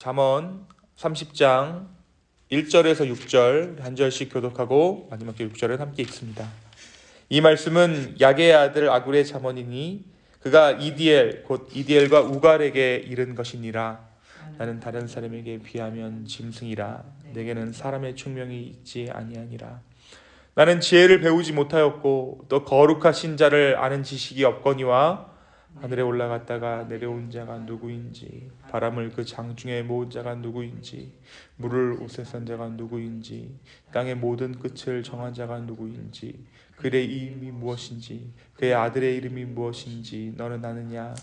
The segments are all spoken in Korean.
잠언 30장 1절에서 6절 한 절씩 교독하고 마지막 6절을 함께 읽습니다. 이 말씀은 야게의 아들 아굴의 잠언이니 그가 이디엘 곧 이디엘과 우갈에게 이른 것이니라. 나는 다른 사람에게 비하면 짐승이라. 내게는 사람의 총명이 있지 아니하니라. 나는 지혜를 배우지 못하였고 또 거룩하신 자를 아는 지식이 없거니와 하늘에 올라갔다가 내려온 자가 누구인지, 바람을 그 장중에 모은 자가 누구인지, 물을 옷에 선 자가 누구인지, 땅의 모든 끝을 정한 자가 누구인지, 그의 이름이 무엇인지, 그의 아들의 이름이 무엇인지 너는 아느냐?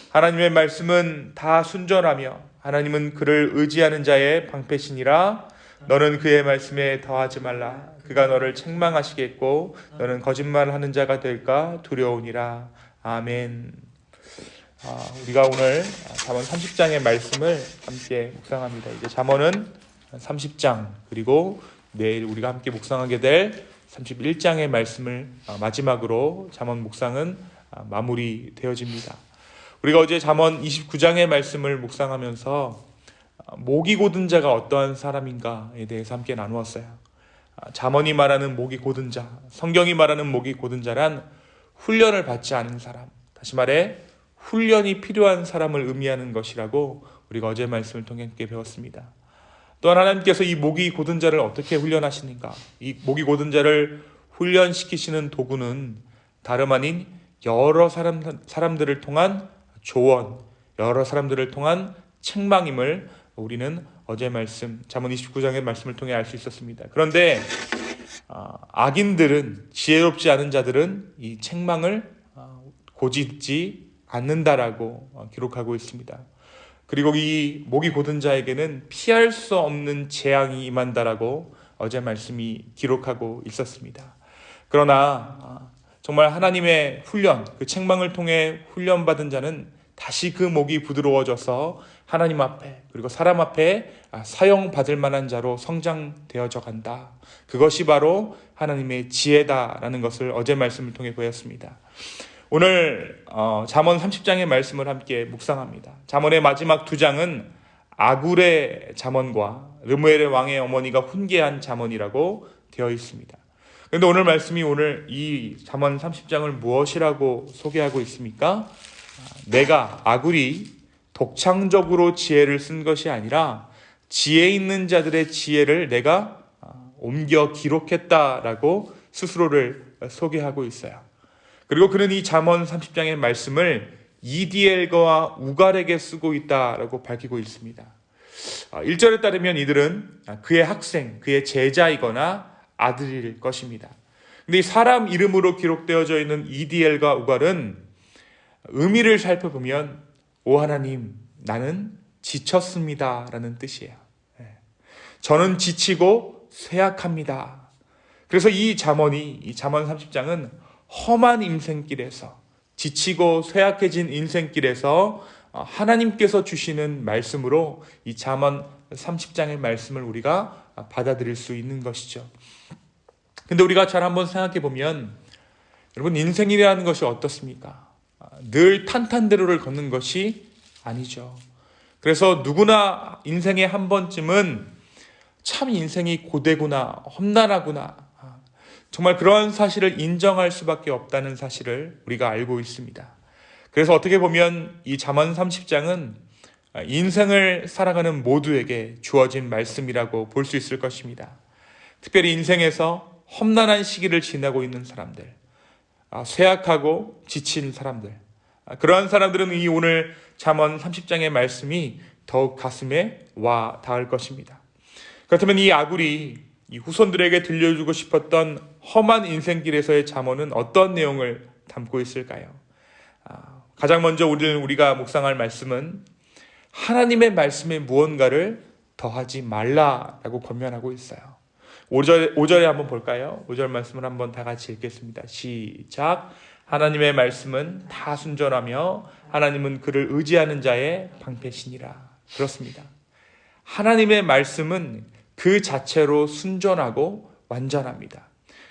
하나님의 말씀은 다 순전하며 하나님은 그를 의지하는 자의 방패시니라. 너는 그의 말씀에 더하지 말라. 그가 너를 책망하시겠고 너는 거짓말하는 자가 될까 두려우니라. 아멘. 우리가 오늘 잠언 30장의 말씀을 함께 묵상합니다. 이제 잠언은 30장 그리고 내일 우리가 함께 묵상하게 될 31장의 말씀을 마지막으로 잠언 묵상은 마무리되어집니다. 우리가 어제 잠언 29장의 말씀을 묵상하면서 목이 곧은 자가 어떠한 사람인가에 대해서 함께 나누었어요. 잠언이 말하는 목이 곧은 자, 성경이 말하는 목이 곧은 자란 훈련을 받지 않은 사람, 다시 말해 훈련이 필요한 사람을 의미하는 것이라고 우리가 어제 말씀을 통해 함께 배웠습니다. 또한 하나님께서 이 목이 곧은 자를 어떻게 훈련하시는가? 이 목이 곧은 자를 훈련시키시는 도구는 다름 아닌 여러 사람들을 통한 조언, 여러 사람들을 통한 책망임을 우리는 어제 말씀, 잠언 29장의 말씀을 통해 알 수 있었습니다. 그런데 악인들은, 지혜롭지 않은 자들은 이 책망을 고집지 않는다라고 기록하고 있습니다. 그리고 이 목이 곧은 자에게는 피할 수 없는 재앙이 임한다라고 어제 말씀이 기록하고 있었습니다. 그러나 정말 하나님의 훈련, 그 책망을 통해 훈련받은 자는 다시 그 목이 부드러워져서 하나님 앞에 그리고 사람 앞에 사용받을 만한 자로 성장되어져 간다. 그것이 바로 하나님의 지혜다라는 것을 어제 말씀을 통해 보였습니다. 오늘 잠언 30장의 말씀을 함께 묵상합니다. 잠언의 마지막 두 장은 아굴의 잠언과 르무엘의 왕의 어머니가 훈계한 잠언이라고 되어 있습니다. 그런데 오늘 말씀이 오늘 이 잠언 30장을 무엇이라고 소개하고 있습니까? 내가 아굴이 독창적으로 지혜를 쓴 것이 아니라 지혜 있는 자들의 지혜를 내가 옮겨 기록했다라고 스스로를 소개하고 있어요. 그리고 그는 이 잠언 30장의 말씀을 이디엘과 우갈에게 쓰고 있다라고 밝히고 있습니다. 1절에 따르면 이들은 그의 학생, 그의 제자이거나 아들일 것입니다. 근데 이 사람 이름으로 기록되어져 있는 이디엘과 우갈은 의미를 살펴보면 오 하나님, 나는 지쳤습니다 라는 뜻이에요. 저는 지치고 쇠약합니다. 그래서 이 잠언 30장은 험한 인생길에서, 지치고 쇠약해진 인생길에서 하나님께서 주시는 말씀으로 이 잠언 30장의 말씀을 우리가 받아들일 수 있는 것이죠. 근데 우리가 잘 한번 생각해 보면 여러분, 인생이라는 것이 어떻습니까? 늘 탄탄대로를 걷는 것이 아니죠. 그래서 누구나 인생에 한 번쯤은 참 인생이 고되구나, 험난하구나, 정말 그런 사실을 인정할 수밖에 없다는 사실을 우리가 알고 있습니다. 그래서 어떻게 보면 이 잠언 30장은 인생을 살아가는 모두에게 주어진 말씀이라고 볼 수 있을 것입니다. 특별히 인생에서 험난한 시기를 지나고 있는 사람들, 쇠약하고 지친 사람들, 그러한 사람들은 이 오늘 잠언 30장의 말씀이 더욱 가슴에 와 닿을 것입니다. 그렇다면 이 아굴이 이 후손들에게 들려주고 싶었던 험한 인생길에서의 잠언은 어떤 내용을 담고 있을까요? 가장 먼저 우리가 묵상할 말씀은 하나님의 말씀에 무언가를 더하지 말라라고 권면하고 있어요. 5절에 한번 볼까요? 5절 말씀을 한번 다 같이 읽겠습니다. 시작. 하나님의 말씀은 다 순전하며 하나님은 그를 의지하는 자의 방패시니라. 그렇습니다. 하나님의 말씀은 그 자체로 순전하고 완전합니다.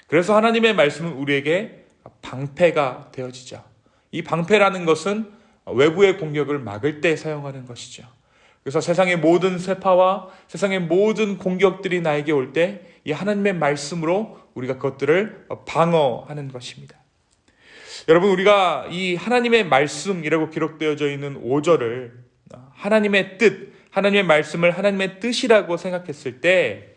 그래서 하나님의 말씀은 우리에게 방패가 되어지죠. 이 방패라는 것은 외부의 공격을 막을 때 사용하는 것이죠. 그래서 세상의 모든 쇠파와 세상의 모든 공격들이 나에게 올 때 이 하나님의 말씀으로 우리가 그것들을 방어하는 것입니다. 여러분, 우리가 이 하나님의 말씀이라고 기록되어져 있는 5절을 하나님의 뜻, 하나님의 말씀을 하나님의 뜻이라고 생각했을 때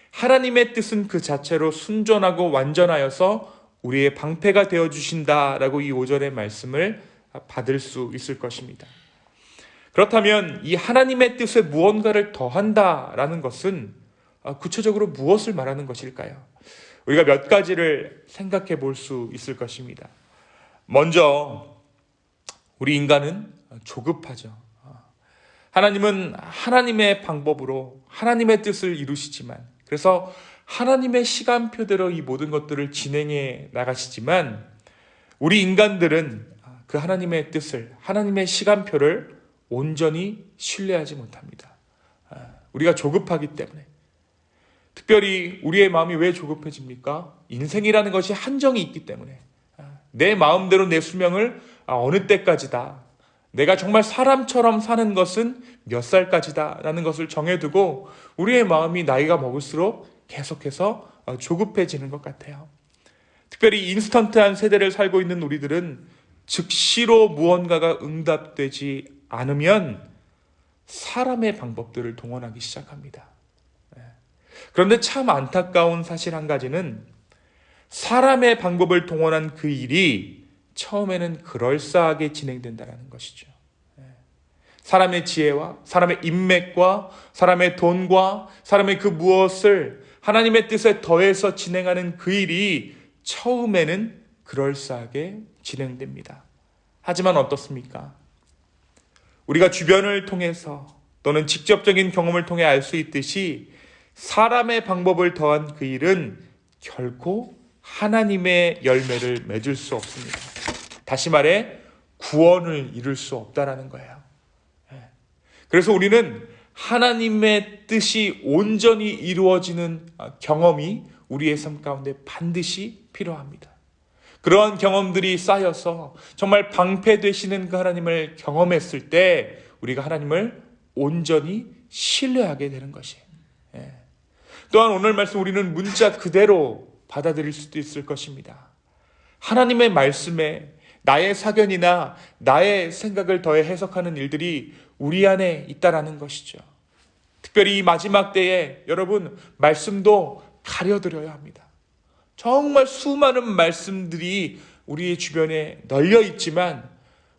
하나님의 뜻은 그 자체로 순전하고 완전하여서 우리의 방패가 되어주신다라고 이 5절의 말씀을 받을 수 있을 것입니다. 그렇다면 이 하나님의 뜻에 무언가를 더한다라는 것은 구체적으로 무엇을 말하는 것일까요? 우리가 몇 가지를 생각해 볼 수 있을 것입니다. 먼저 우리 인간은 조급하죠. 하나님은 하나님의 방법으로 하나님의 뜻을 이루시지만, 그래서 하나님의 시간표대로 이 모든 것들을 진행해 나가시지만 우리 인간들은 그 하나님의 뜻을, 하나님의 시간표를 온전히 신뢰하지 못합니다. 우리가 조급하기 때문에. 특별히 우리의 마음이 왜 조급해집니까? 인생이라는 것이 한정이 있기 때문에. 내 마음대로 내 수명을 어느 때까지다, 내가 정말 사람처럼 사는 것은 몇 살까지다 라는 것을 정해두고 우리의 마음이 나이가 먹을수록 계속해서 조급해지는 것 같아요. 특별히 인스턴트한 세대를 살고 있는 우리들은 즉시로 무언가가 응답되지 않으면 사람의 방법들을 동원하기 시작합니다. 그런데 참 안타까운 사실 한 가지는 사람의 방법을 동원한 그 일이 처음에는 그럴싸하게 진행된다는 것이죠. 사람의 지혜와 사람의 인맥과 사람의 돈과 사람의 그 무엇을 하나님의 뜻에 더해서 진행하는 그 일이 처음에는 그럴싸하게 진행됩니다. 하지만 어떻습니까? 우리가 주변을 통해서 또는 직접적인 경험을 통해 알 수 있듯이 사람의 방법을 더한 그 일은 결코 하나님의 열매를 맺을 수 없습니다. 다시 말해 구원을 이룰 수 없다라는 거예요. 그래서 우리는 하나님의 뜻이 온전히 이루어지는 경험이 우리의 삶 가운데 반드시 필요합니다. 그러한 경험들이 쌓여서 정말 방패 되시는 그 하나님을 경험했을 때 우리가 하나님을 온전히 신뢰하게 되는 것이에요. 또한 오늘 말씀 우리는 문자 그대로 받아들일 수도 있을 것입니다. 하나님의 말씀에 나의 사견이나 나의 생각을 더해 해석하는 일들이 우리 안에 있다라는 것이죠. 특별히 이 마지막 때에 여러분, 말씀도 가려드려야 합니다. 정말 수많은 말씀들이 우리 주변에 널려 있지만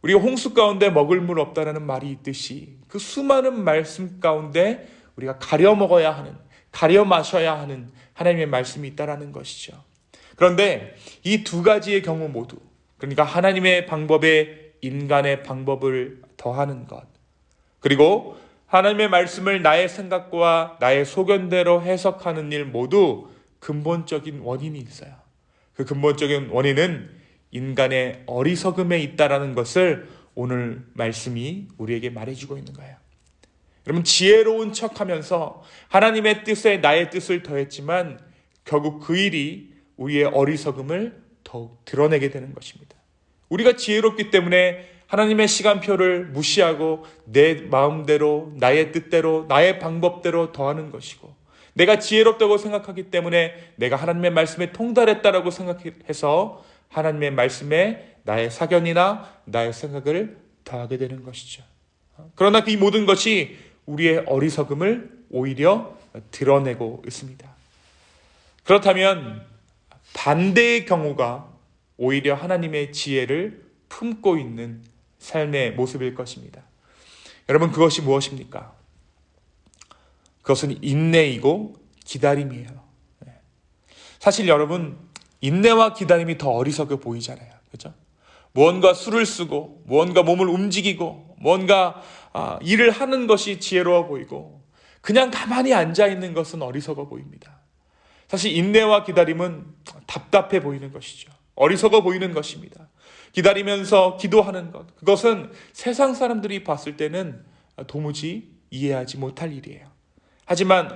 우리가 홍수 가운데 먹을 물 없다라는 말이 있듯이 그 수많은 말씀 가운데 우리가 가려 먹어야 하는, 가려 마셔야 하는 하나님의 말씀이 있다라는 것이죠. 그런데 이 두 가지의 경우 모두, 그러니까 하나님의 방법에 인간의 방법을 더하는 것, 그리고 하나님의 말씀을 나의 생각과 나의 소견대로 해석하는 일 모두 근본적인 원인이 있어요. 그 근본적인 원인은 인간의 어리석음에 있다라는 것을 오늘 말씀이 우리에게 말해주고 있는 거예요. 여러분, 지혜로운 척하면서 하나님의 뜻에 나의 뜻을 더했지만 결국 그 일이 우리의 어리석음을 더욱 드러내게 되는 것입니다. 우리가 지혜롭기 때문에 하나님의 시간표를 무시하고 내 마음대로, 나의 뜻대로, 나의 방법대로 더하는 것이고, 내가 지혜롭다고 생각하기 때문에 내가 하나님의 말씀에 통달했다라고 생각해서 하나님의 말씀에 나의 사견이나 나의 생각을 더하게 되는 것이죠. 그러나 이 모든 것이 우리의 어리석음을 오히려 드러내고 있습니다. 그렇다면 반대의 경우가 오히려 하나님의 지혜를 품고 있는 삶의 모습일 것입니다. 여러분, 그것이 무엇입니까? 그것은 인내이고 기다림이에요. 사실 여러분, 인내와 기다림이 더 어리석어 보이잖아요. 그렇죠? 무언가 수를 쓰고 무언가 몸을 움직이고 무언가 일을 하는 것이 지혜로워 보이고 그냥 가만히 앉아있는 것은 어리석어 보입니다. 사실 인내와 기다림은 답답해 보이는 것이죠. 어리석어 보이는 것입니다. 기다리면서 기도하는 것, 그것은 세상 사람들이 봤을 때는 도무지 이해하지 못할 일이에요. 하지만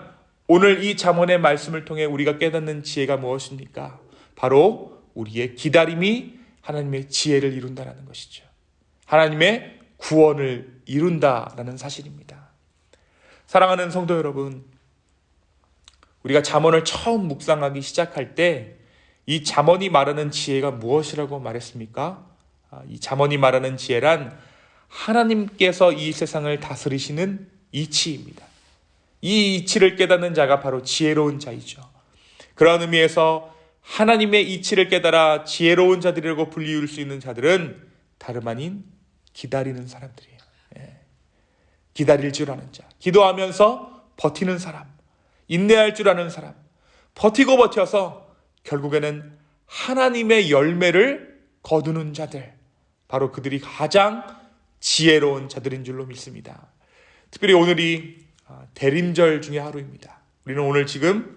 오늘 이 잠언의 말씀을 통해 우리가 깨닫는 지혜가 무엇입니까? 바로 우리의 기다림이 하나님의 지혜를 이룬다는 것이죠. 하나님의 구원을 이룬다라는 사실입니다. 사랑하는 성도 여러분, 우리가 잠언을 처음 묵상하기 시작할 때 이 잠언이 말하는 지혜가 무엇이라고 말했습니까? 이 잠언이 말하는 지혜란 하나님께서 이 세상을 다스리시는 이치입니다. 이 이치를 깨닫는 자가 바로 지혜로운 자이죠. 그런 의미에서 하나님의 이치를 깨달아 지혜로운 자들이라고 불리울 수 있는 자들은 다름 아닌 기다리는 사람들이에요. 기다릴 줄 아는 자, 기도하면서 버티는 사람, 인내할 줄 아는 사람, 버티고 버텨서 결국에는 하나님의 열매를 거두는 자들, 바로 그들이 가장 지혜로운 자들인 줄로 믿습니다. 특별히 오늘이 대림절 중에 하루입니다. 우리는 오늘 지금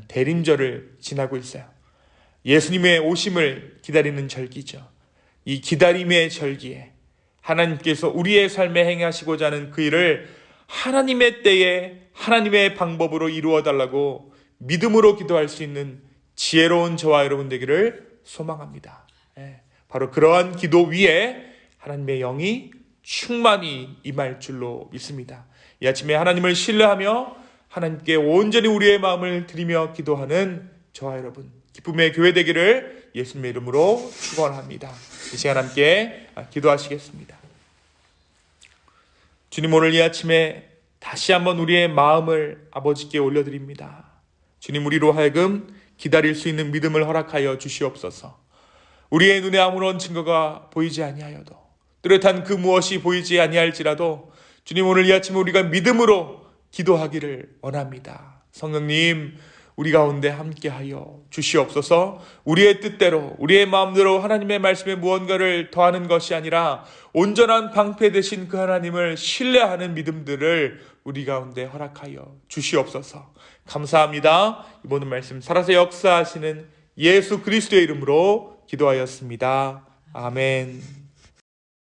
대림절을 지나고 있어요. 예수님의 오심을 기다리는 절기죠. 이 기다림의 절기에 하나님께서 우리의 삶에 행하시고자 하는 그 일을 하나님의 때에 하나님의 방법으로 이루어 달라고 믿음으로 기도할 수 있는 지혜로운 저와 여러분 되기를 소망합니다. 바로 그러한 기도 위에 하나님의 영이 충만히 임할 줄로 믿습니다. 이 아침에 하나님을 신뢰하며 하나님께 온전히 우리의 마음을 드리며 기도하는 저와 여러분, 기쁨의 교회 되기를 예수님의 이름으로 축원합니다. 이 시간 함께 기도하시겠습니다. 주님, 오늘 이 아침에 다시 한번 우리의 마음을 아버지께 올려드립니다. 주님, 우리로 하여금 기다릴 수 있는 믿음을 허락하여 주시옵소서. 우리의 눈에 아무런 증거가 보이지 아니하여도, 뚜렷한 그 무엇이 보이지 아니할지라도 주님, 오늘 이 아침에 우리가 믿음으로 기도하기를 원합니다. 성령님, 우리 가운데 함께하여 주시옵소서. 우리의 뜻대로, 우리의 마음대로 하나님의 말씀에 무언가를 더하는 것이 아니라 온전한 방패 되신 그 하나님을 신뢰하는 믿음들을 우리 가운데 허락하여 주시옵소서. 감사합니다. 이번 말씀 살아서 역사하시는 예수 그리스도의 이름으로 기도하였습니다. 아멘.